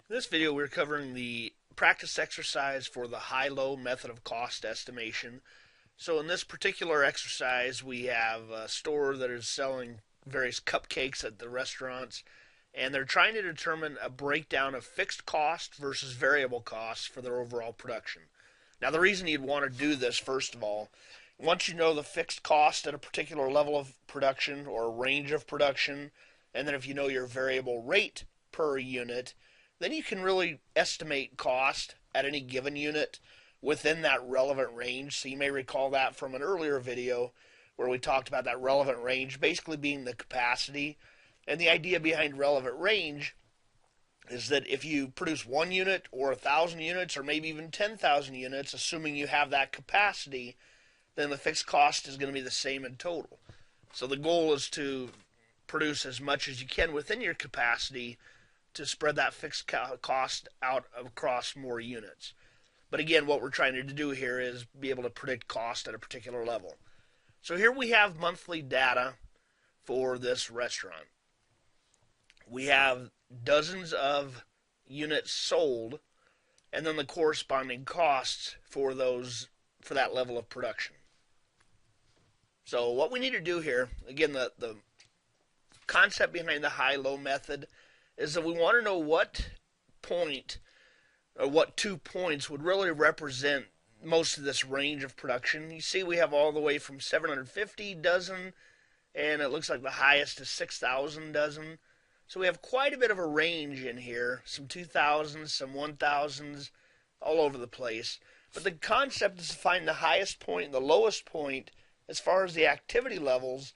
In this video, we're covering the practice exercise for the high-low method of cost estimation. So in this particular exercise, we have a store that is selling various cupcakes at the restaurants, and they're trying to determine a breakdown of fixed cost versus variable costs for their overall production. Now, the reason you'd want to do this, first of all, once you know the fixed cost at a particular level of production or range of production, and then if you know your variable rate per unit, then you can really estimate cost at any given unit within that relevant range. So you may recall that from an earlier video where we talked about that relevant range basically being the capacity. And the idea behind relevant range is that if you produce 1 unit or 1,000 units or maybe even 10,000 units, assuming you have that capacity, then the fixed cost is going to be the same in total. So the goal is to produce as much as you can within your capacity to spread that fixed cost out across more units. But again, what we're trying to do here is be able to predict cost at a particular level. So here we have monthly data for this restaurant. We have dozens of units sold, and then the corresponding costs for that level of production. So what we need to do here, again, the concept behind the high-low method is that we want to know what point or what 2 points would really represent most of this range of production. You see we have all the way from 750 dozen, and it looks like the highest is 6,000 dozen. So we have quite a bit of a range in here, some 2,000s, some 1,000s, all over the place. But the concept is to find the highest point and the lowest point as far as the activity levels,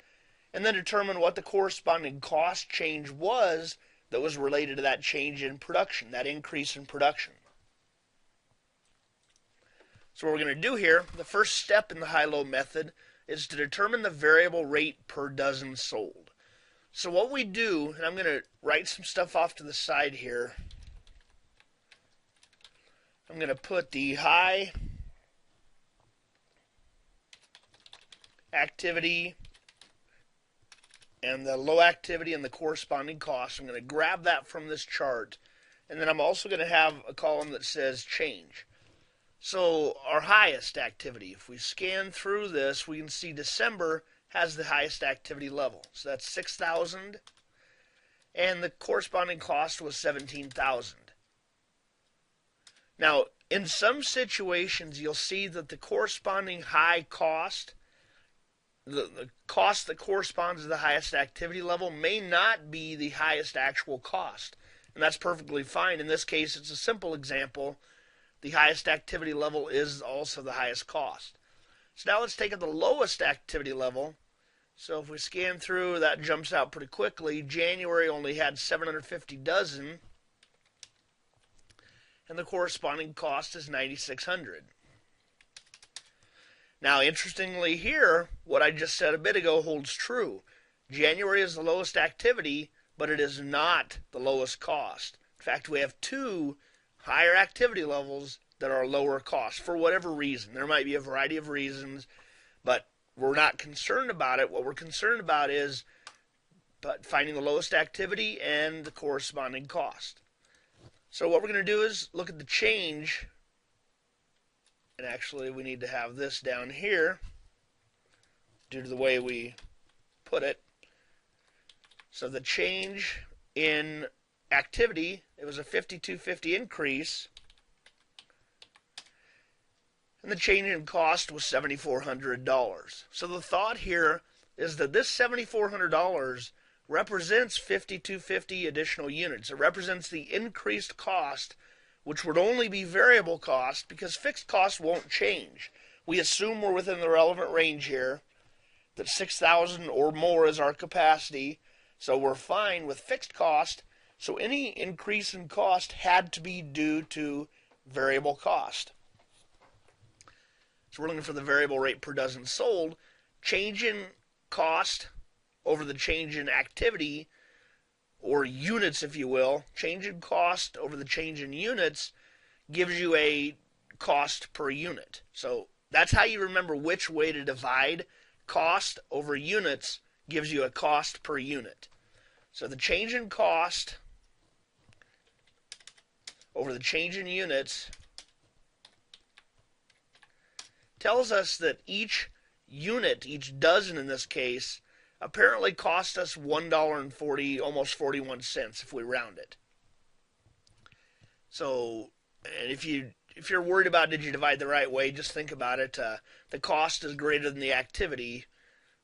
and then determine what the corresponding cost change was that was related to that change in production, that increase in production. So what we're going to do here, the first step in the high-low method is to determine the variable rate per dozen sold. So what we do, and I'm going to write some stuff off to the side here. I'm going to put the high activity and the low activity and the corresponding cost. I'm going to grab that from this chart, and then I'm also going to have a column that says change. So our highest activity, if we scan through this, we can see December has the highest activity level. So that's 6,000, and the corresponding cost was 17,000. Now, in some situations, you'll see that the corresponding high cost, the cost that corresponds to the highest activity level, may not be the highest actual cost. And that's perfectly fine. In this case, it's a simple example. The highest activity level is also the highest cost. So now let's take at the lowest activity level. So if we scan through, that jumps out pretty quickly. January only had 750 dozen, and the corresponding cost is 9,600. Now, interestingly here, what I just said a bit ago holds true. January is the lowest activity, but it is not the lowest cost. In fact, we have two higher activity levels that are lower cost for whatever reason. There might be a variety of reasons, but we're not concerned about it. What we're concerned about is finding the lowest activity and the corresponding cost. So what we're going to do is look at the change. And actually, we need to have this down here due to the way we put it. So the change in activity, it was a 5,250 increase. And the change in cost was $7,400. So the thought here is that this $7,400 represents 5,250 additional units. It represents the increased cost, which would only be variable cost because fixed costs won't change. We assume we're within the relevant range here, that 6,000 or more is our capacity, so we're fine with fixed cost. So any increase in cost had to be due to variable cost. So we're looking for the variable rate per dozen sold. Change in cost over the change in activity, or units, if you will, change in cost over the change in units gives you a cost per unit. So that's how you remember which way to divide. Cost over units gives you a cost per unit. So the change in cost over the change in units tells us that each unit, each dozen in this case, apparently cost us $1.40, almost 41 cents if we round it. So, and if you're worried about did you divide the right way, just think about it. The cost is greater than the activity,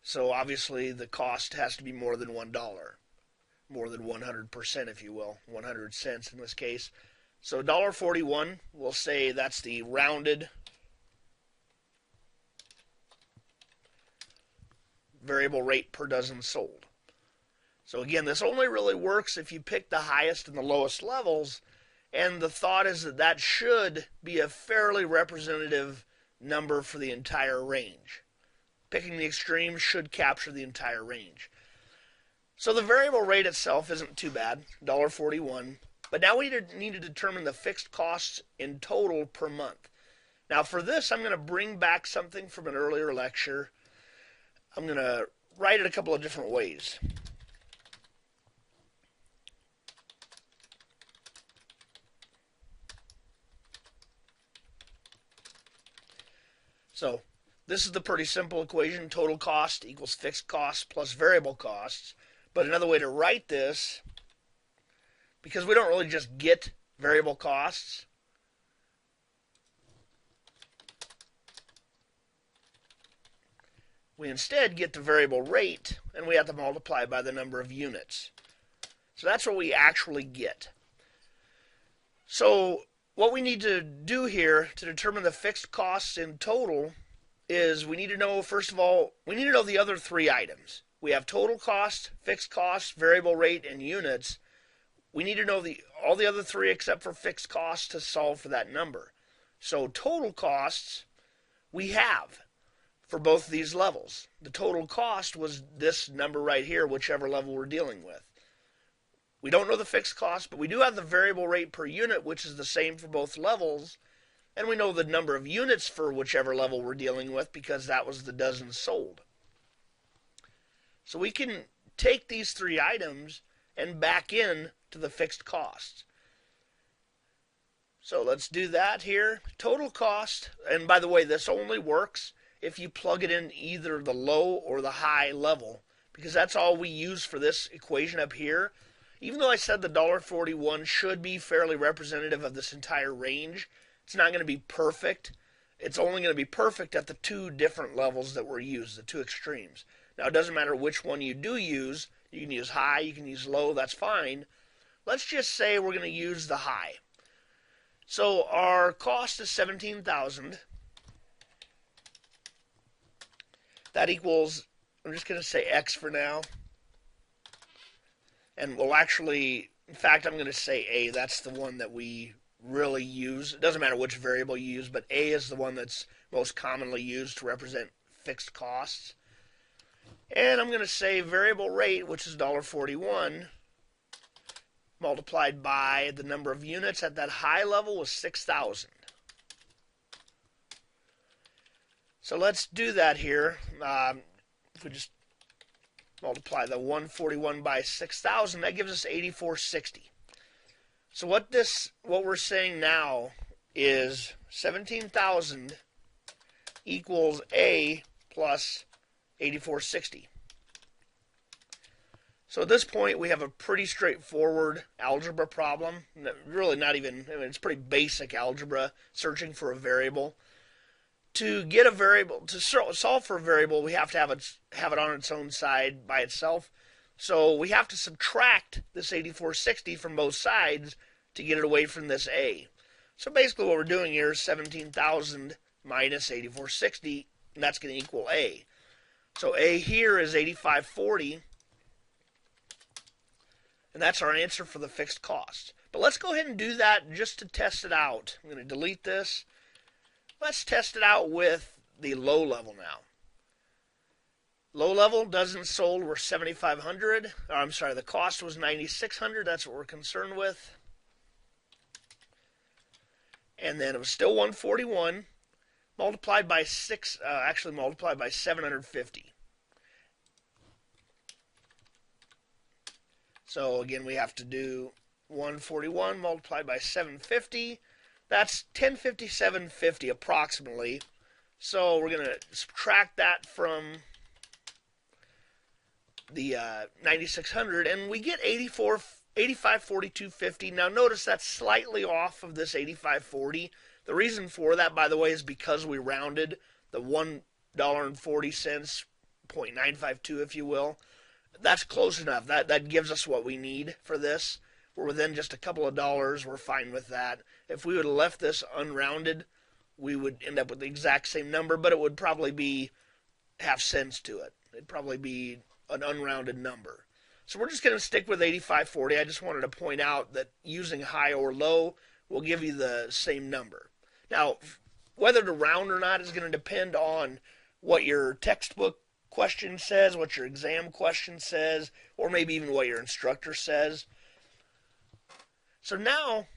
so obviously the cost has to be more than $1, more than 100%, if you will, 100 cents in this case. So $1.41, we'll say that's the rounded variable rate per dozen sold. So again, this only really works if you pick the highest and the lowest levels, and the thought is that that should be a fairly representative number for the entire range. Picking the extremes should capture the entire range. So the variable rate itself isn't too bad, $1.41, but now we need to determine the fixed costs in total per month. Now for this, I'm going to bring back something from an earlier lecture. I'm going to write it a couple of different ways. So this is the pretty simple equation. Total cost equals fixed costs plus variable costs. But another way to write this, because we don't really just get variable costs, we instead get the variable rate, and we have to multiply by the number of units. So that's what we actually get. So what we need to do here to determine the fixed costs in total is we need to know, first of all, we need to know the other three items. We have total cost, fixed cost, variable rate, and units. We need to know all the other three except for fixed costs to solve for that number. So total costs we have for both of these levels. The total cost was this number right here, whichever level we're dealing with. We don't know the fixed cost, but we do have the variable rate per unit, which is the same for both levels. And we know the number of units for whichever level we're dealing with because that was the dozen sold. So we can take these three items and back in to the fixed costs. So let's do that here. Total cost, and by the way, this only works if you plug it in either the low or the high level, because that's all we use for this equation up here. Even though I said the $1.41 should be fairly representative of this entire range, it's not going to be perfect. It's only going to be perfect at the two different levels that were used, the two extremes. Now, it doesn't matter which one you do use. You can use high, you can use low, that's fine. Let's just say we're going to use the high. So our cost is $17,000. That equals, I'm just going to say X for now. And we'll actually, in fact, I'm going to say A. That's the one that we really use. It doesn't matter which variable you use, but A is the one that's most commonly used to represent fixed costs. And I'm going to say variable rate, which is $1.41, multiplied by the number of units at that high level was 6,000. So let's do that here. If we just multiply the 141 by 6,000, that gives us 8460. So what we're saying now is 17,000 equals A plus 8460. So at this point, we have a pretty straightforward algebra problem. Really not even, I mean, it's pretty basic algebra, searching for a variable. To get a variable, to solve for a variable, we have to have it on its own side by itself. So we have to subtract this 8460 from both sides to get it away from this A. So basically what we're doing here is 17,000 minus 8460, and that's going to equal A. So A here is 8540, and that's our answer for the fixed cost. But let's go ahead and do that just to test it out. I'm going to delete this. Let's test it out with the low level now. Low level, dozens sold were 7,500. I'm sorry, the cost was 9,600. That's what we're concerned with. And then it was still 141 multiplied by multiplied by 750. So again, we have to do 141 multiplied by 750. That's 1057.50 approximately. So we're going to subtract that from the 9600, and we get 8542.50. Now notice that's slightly off of this 8540. The reason for that, by the way, is because we rounded the $1.40, 0.952, if you will. That's close enough. That gives us what we need for this. We're within just a couple of dollars. We're fine with that. If we would have left this unrounded, we would end up with the exact same number, but it would probably be half cents to it. It'd probably be an unrounded number. So we're just going to stick with 8540. I just wanted to point out that using high or low will give you the same number. Now, whether to round or not is going to depend on what your textbook question says, what your exam question says, or maybe even what your instructor says. So now,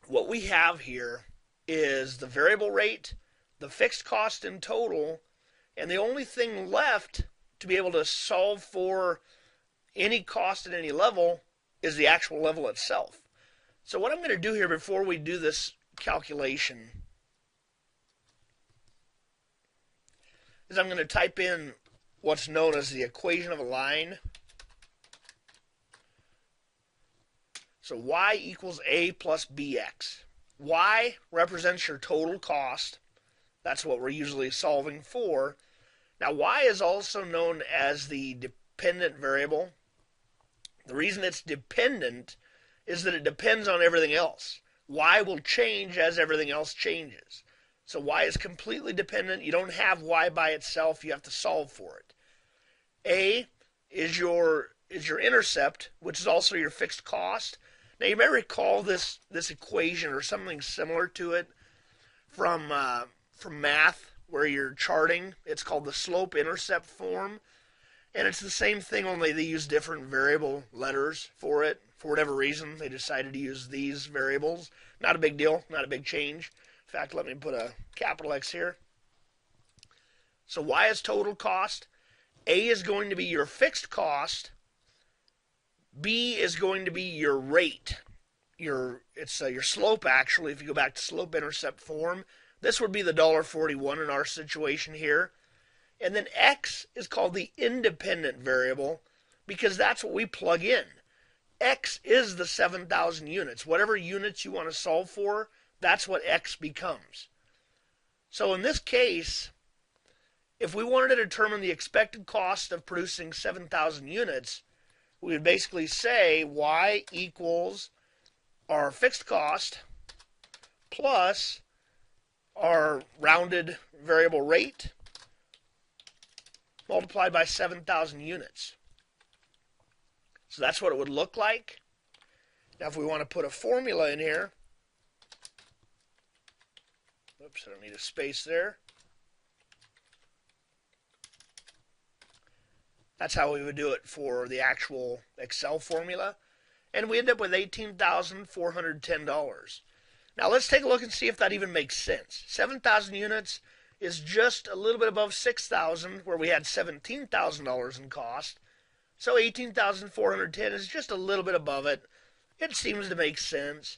what we have here is the variable rate, the fixed cost in total, and the only thing left to be able to solve for any cost at any level is the actual level itself. So what I'm going to do here before we do this calculation is I'm going to type in what's known as the equation of a line. So y equals a plus bx. Y represents your total cost. That's what we're usually solving for. Now, y is also known as the dependent variable. The reason it's dependent is that it depends on everything else. Y will change as everything else changes. So y is completely dependent. You don't have y by itself. You have to solve for it. A is your intercept, which is also your fixed cost. Now, you may recall this equation or something similar to it from math, where you're charting. It's called the slope-intercept form. And it's the same thing, only they use different variable letters for it. For whatever reason, they decided to use these variables. Not a big deal, not a big change. In fact, let me put a capital X here. So y is total cost. A is going to be your fixed cost. B is going to be your rate. It's your slope, actually, if you go back to slope-intercept form. This would be the $1.41 in our situation here. And then x is called the independent variable because that's what we plug in. X is the 7,000 units. Whatever units you want to solve for, that's what x becomes. So in this case, if we wanted to determine the expected cost of producing 7,000 units, we would basically say y equals our fixed cost plus our rounded variable rate multiplied by 7,000 units. So that's what it would look like. Now if we want to put a formula in here, oops, I don't need a space there. That's how we would do it for the actual Excel formula. And we end up with $18,410. Now let's take a look and see if that even makes sense. 7,000 units is just a little bit above 6,000, where we had $17,000 in cost. So 18,410 is just a little bit above it. It seems to make sense.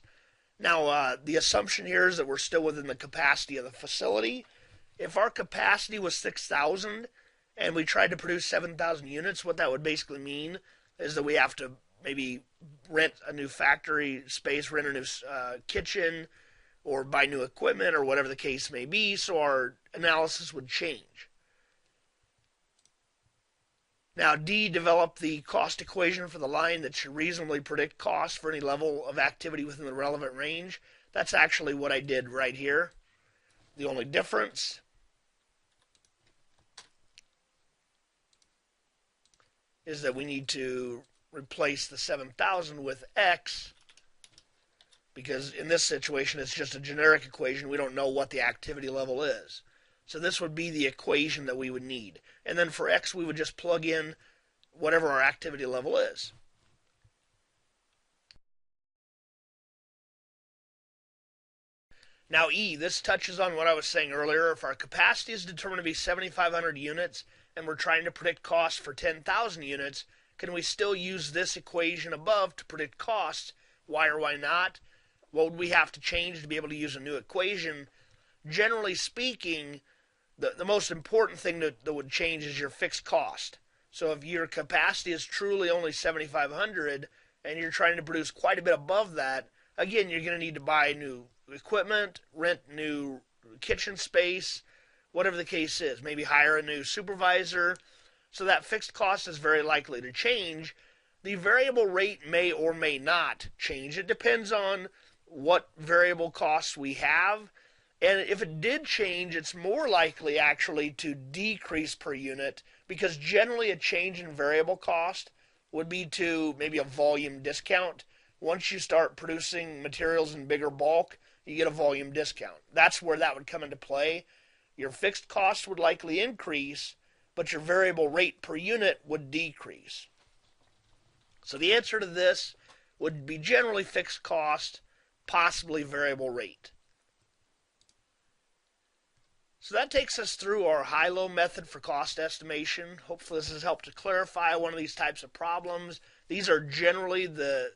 Now, the assumption here is that we're still within the capacity of the facility. If our capacity was 6,000 and we tried to produce 7,000 units, what that would basically mean is that we have to maybe rent a new factory space, rent a new kitchen, or buy new equipment, or whatever the case may be, so our analysis would change. Now, D, develop the cost equation for the line that should reasonably predict cost for any level of activity within the relevant range. That's actually what I did right here. The only difference is that we need to replace the 7,000 with X, because in this situation it's just a generic equation. We don't know what the activity level is. So this would be the equation that we would need. And then for X we would just plug in whatever our activity level is. Now E, this touches on what I was saying earlier. If our capacity is determined to be 7,500 units and we're trying to predict cost for 10,000 units, can we still use this equation above to predict costs Why or why not? What would we have to change to be able to use a new equation? Generally speaking, the most important thing that would change is your fixed cost. So if your capacity is truly only 7,500 and you're trying to produce quite a bit above that, again, you're going to need to buy new equipment, rent new kitchen space, whatever the case is. Maybe hire a new supervisor. So that fixed cost is very likely to change. The variable rate may or may not change. It depends on what variable costs we have. And if it did change, it's more likely actually to decrease per unit, because generally a change in variable cost would be to maybe a volume discount. Once you start producing materials in bigger bulk, you get a volume discount. That's where that would come into play. Your fixed cost would likely increase, but your variable rate per unit would decrease. So the answer to this would be generally fixed cost, possibly variable rate. So that takes us through our high-low method for cost estimation. Hopefully this has helped to clarify one of these types of problems. These are generally the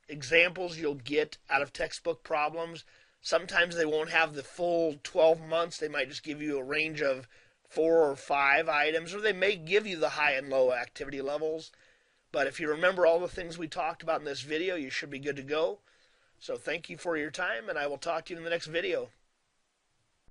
examples you'll get out of textbook problems. Sometimes they won't have the full 12 months. They might just give you a range of 4 or 5 items, or they may give you the high and low activity levels. But if you remember all the things we talked about in this video, you should be good to go. So thank you for your time, and I will talk to you in the next video.